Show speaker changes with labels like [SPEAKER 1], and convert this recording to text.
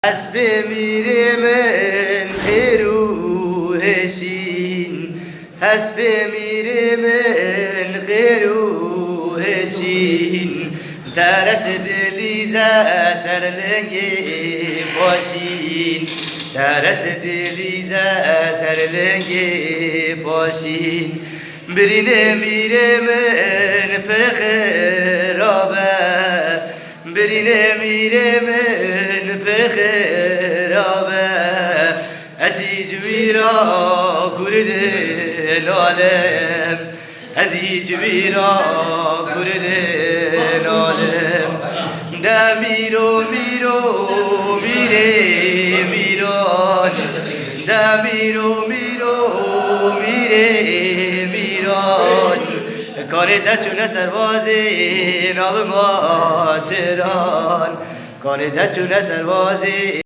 [SPEAKER 1] اسب میره من خیرو هشین اسب میره من خیرو هشین ترس دلیزه سرلنگی باشین ترس دلیزه سرلنگی باشین برینه میره من پر خرابه برینه میره من پر خرابه عزیز ویرا کرد نالم عزیز ویرا کرد نالم ده میرو میره میران ده میرو میره میران کاری دچونه سربازی نام ما تهران کاری دچونه سربازی